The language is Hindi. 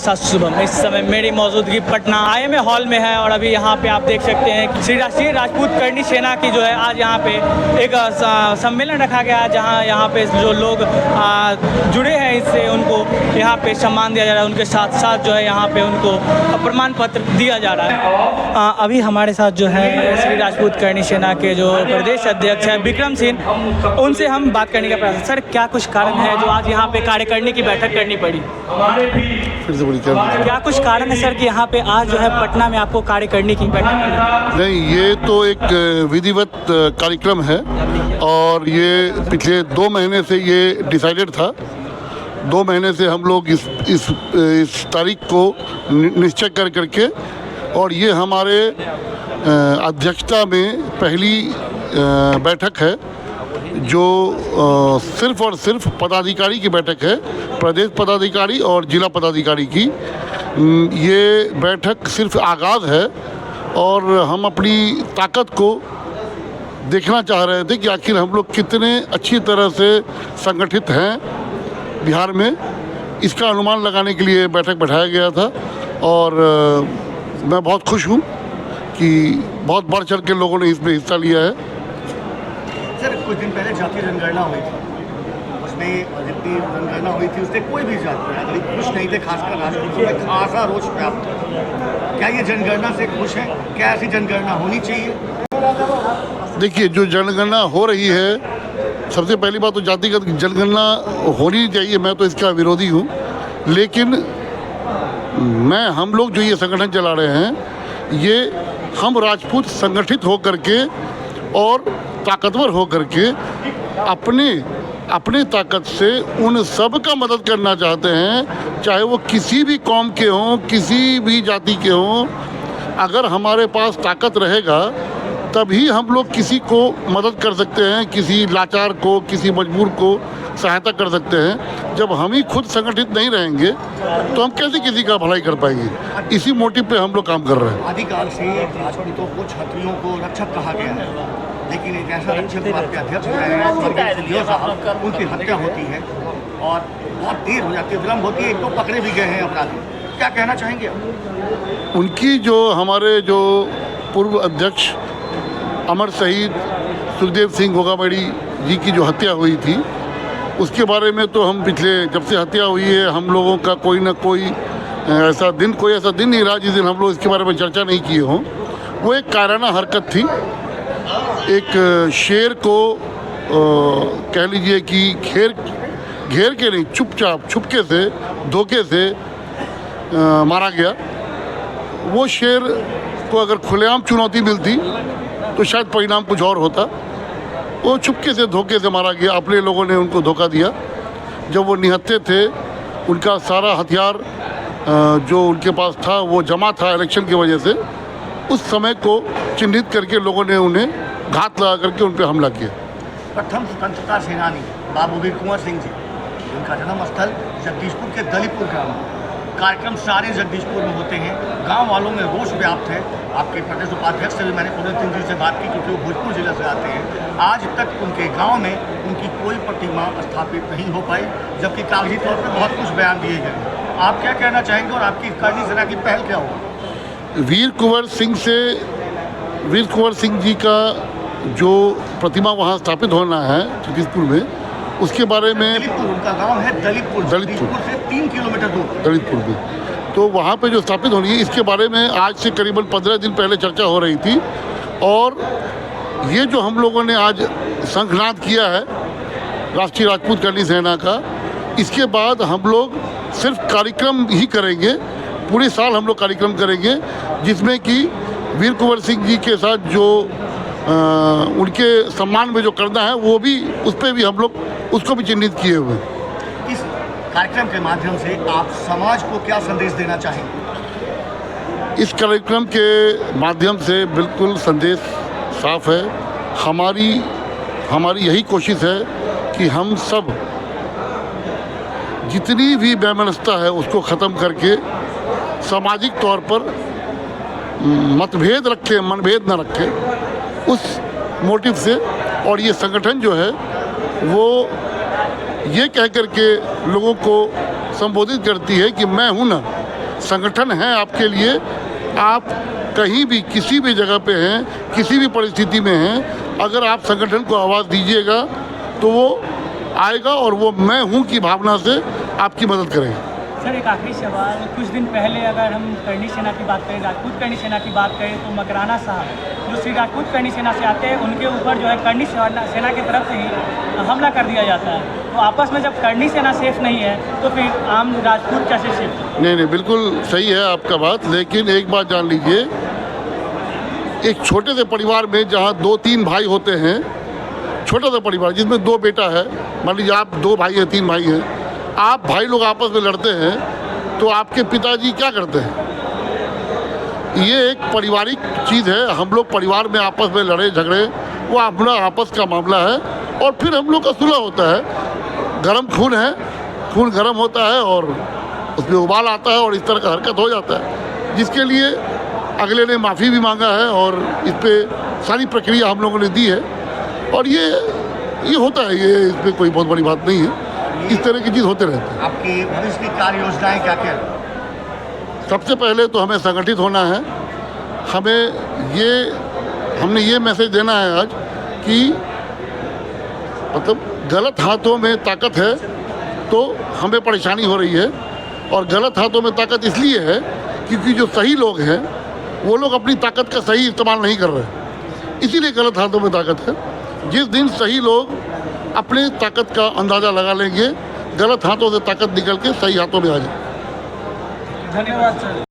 साथ शुभम। इस समय मेरी मौजूदगी पटना आईएमए हॉल में है और अभी यहाँ पे आप देख सकते हैं कि श्री राष्ट्रीय राजपूत करणी सेना की जो है आज यहाँ पे एक सम्मेलन रखा गया है, जहाँ यहाँ पे जो लोग जुड़े हैं इससे उनको यहाँ पे सम्मान दिया जा रहा है। उनके साथ साथ जो है यहाँ पे उनको प्रमाण पत्र दिया जा रहा है। अभी हमारे साथ जो है श्री राजपूत करणी सेना के जो प्रदेश अध्यक्ष हैं विक्रम सिंह, उनसे हम बात करने का प्रयास। सर, क्या कुछ कारण है जो आज यहाँ पे कार्यकारिणी की बैठक करनी पड़ी? फिर से बोलिए क्या कुछ कारण है सर कि यहाँ पे आज जो है पटना में आपको कार्यकारिणी की बैठक करनी? नहीं, ये तो एक विधिवत कार्यक्रम है और ये पिछले 2 महीने से ये डिसाइडेड था। 2 महीने से हम लोग इस तारीख को निश्चय करके और ये हमारे अध्यक्षता में पहली बैठक है जो सिर्फ और सिर्फ पदाधिकारी की बैठक है, प्रदेश पदाधिकारी और जिला पदाधिकारी की। ये बैठक सिर्फ आगाज़ है और हम अपनी ताकत को देखना चाह रहे थे कि आखिर हम लोग कितने अच्छी तरह से संगठित हैं बिहार में। इसका अनुमान लगाने के लिए बैठक बैठाया गया था और मैं बहुत खुश हूँ कि बहुत बढ़ चढ़ के लोगों ने इसमें हिस्सा लिया है। सर, कुछ दिन पहले जातीय जनगणना हुई थी, उसमें जितनी जनगणना हुई थी उससे कोई भी जाति नागरिक खुश नहीं थे, खासकर राजपूतों में खासा रोष व्याप्त था। क्या ये जनगणना से खुश है? क्या ऐसी जनगणना होनी चाहिए? देखिए, जो जनगणना हो रही है, सबसे पहली बात तो जातिगत जनगणना होनी चाहिए, मैं तो इसका विरोधी हूँ। लेकिन हम लोग जो ये संगठन चला रहे हैं, ये हम राजपूत संगठित हो करके और ताकतवर हो करके अपने ताकत से उन सब का मदद करना चाहते हैं, चाहे वो किसी भी कौम के हों, किसी भी जाति के हों। अगर हमारे पास ताकत रहेगा तभी हम लोग किसी को मदद कर सकते हैं, किसी लाचार को, किसी मजबूर को सहायता कर सकते हैं। जब हम ही खुद संगठित नहीं रहेंगे तो हम कैसे किसी का भलाई कर पाएंगे? इसी मोटिव पे हम लोग काम कर रहे हैं। आदिकाल से राजपूतों को, क्षत्रियों को रक्षक कहा गया है, लेकिन एक ऐसा रक्षक आपके अध्यक्ष रहे, उनकी हत्या होती है और बहुत देर हो जाती है, विलम्ब होती है, एक तो पकड़े भी गए हैं अपराधी। क्या कहना चाहेंगे आप? उनकी जो हमारे जो पूर्व अध्यक्ष अमर शहीद सुखदेव सिंह गोगावड़ी जी की जो हत्या हुई थी, उसके बारे में तो हम पिछले जब से हत्या हुई है हम लोगों का कोई ना कोई ऐसा दिन नहीं रहा जिस दिन हम लोग इसके बारे में चर्चा नहीं किए हों। वो एक कायराना हरकत थी, एक शेर को कह लीजिए कि घेर के नहीं, चुपचाप छुपके से, धोखे से मारा गया। वो शेर को अगर खुलेआम चुनौती मिलती तो शायद परिणाम कुछ और होता। वो चुपके से, धोखे से मारा गया। अपने लोगों ने उनको धोखा दिया। जब वो निहत्थे थे, उनका सारा हथियार जो उनके पास था वो जमा था इलेक्शन की वजह से। उस समय को चिन्हित करके लोगों ने उन्हें घात लगा करके उन पर हमला किया। प्रथम स्वतंत्रता सेनानी बाबू वीर कुंवर सिंह जी, उनका जन्म स्थल जगदीशपुर के दलीपुर गाँव। कार्यक्रम सारे जगदीशपुर में होते हैं, गांव वालों में रोष व्याप्त है। आपके प्रदेश उपाध्यक्ष से भी मैंने पूरे सिंह जी से बात की क्योंकि वो भोजपुर जिले से आते हैं। आज तक उनके गांव में उनकी कोई प्रतिमा स्थापित नहीं हो पाई, जबकि कागजी तौर पर बहुत कुछ बयान दिए गए। आप क्या कहना चाहेंगे और आपकी करणी सेना की पहल क्या होगी? वीर कुंवर सिंह जी का जो प्रतिमा वहाँ स्थापित होना है छत्तीसपुर में, उसके बारे में उनका गांव है दलीपुर से 3 किलोमीटर दूर दलितपुर में, तो वहाँ पे जो स्थापित होनी है, इसके बारे में आज से करीबन 15 दिन पहले चर्चा हो रही थी। और ये जो हम लोगों ने आज शंखनाद किया है राष्ट्रीय राजपूत करणी सेना का, इसके बाद हम लोग सिर्फ कार्यक्रम ही करेंगे। पूरे साल हम लोग कार्यक्रम करेंगे जिसमें कि वीर कुंवर सिंह जी के साथ जो उनके सम्मान में जो करना है वो भी, उस पर भी हम लोग उसको भी चिन्हित किए हुए। इस कार्यक्रम के माध्यम से आप समाज को क्या संदेश देना चाहेंगे? इस कार्यक्रम के माध्यम से बिल्कुल संदेश साफ है। हमारी यही कोशिश है कि हम सब जितनी भी वैमनस्यता है उसको ख़त्म करके सामाजिक तौर पर मतभेद रखें, मनभेद न रखें, उस मोटिव से। और ये संगठन जो है वो ये कह कर के लोगों को संबोधित करती है कि मैं हूँ ना, संगठन है आपके लिए। आप कहीं भी किसी भी जगह पे हैं, किसी भी परिस्थिति में हैं, अगर आप संगठन को आवाज़ दीजिएगा तो वो आएगा और वो मैं हूँ की भावना से आपकी मदद करेगा। सर एक आखिरी सवाल, कुछ दिन पहले अगर हम करनी सेना की बात करें, राजपूत करनी सेना की बात करें, तो मकराना साहब जो श्री राजपूत करनी सेना से आते हैं उनके ऊपर जो है करनी सेना की तरफ से ही हमला कर दिया जाता है। तो आपस में जब करनी सेना सेफ नहीं है तो फिर आम राजपूत कैसे सेफ? नहीं, बिल्कुल सही है आपका बात, लेकिन एक बात जान लीजिए, एक छोटे से परिवार में जहाँ 2-3 भाई होते हैं, छोटा सा परिवार जिसमें 2 बेटा है, मान लीजिए आप 2 भाई हैं, 3 भाई हैं, आप भाई लोग आपस में लड़ते हैं तो आपके पिताजी क्या करते हैं? ये एक पारिवारिक चीज़ है। हम लोग परिवार में आपस में लड़े झगड़े, वो अपना आपस का मामला है और फिर हम लोग का सुलह होता है। गरम खून है, खून गरम होता है और उसमें उबाल आता है और इस तरह का हरकत हो जाता है, जिसके लिए अगले ने माफ़ी भी मांगा है और इस पर सारी प्रक्रिया हम लोगों ने दी है और ये होता है, ये इसमें कोई बहुत बड़ी बात नहीं है। इस तरह की चीज़ होते रहते हैं। आपकी भविष्य की कार्य योजनाएं क्या क्या? सबसे पहले तो हमें संगठित होना है। हमने ये मैसेज देना है आज कि मतलब गलत हाथों में ताकत है तो हमें परेशानी हो रही है, और गलत हाथों में ताकत इसलिए है क्योंकि जो सही लोग हैं वो लोग अपनी ताकत का सही इस्तेमाल नहीं कर रहे, इसीलिए गलत हाथों में ताकत है। जिस दिन सही लोग अपने ताकत का अंदाज़ा लगा लेंगे, गलत हाथों से ताकत निकल के सही हाथों में आ जाए। धन्यवाद सर।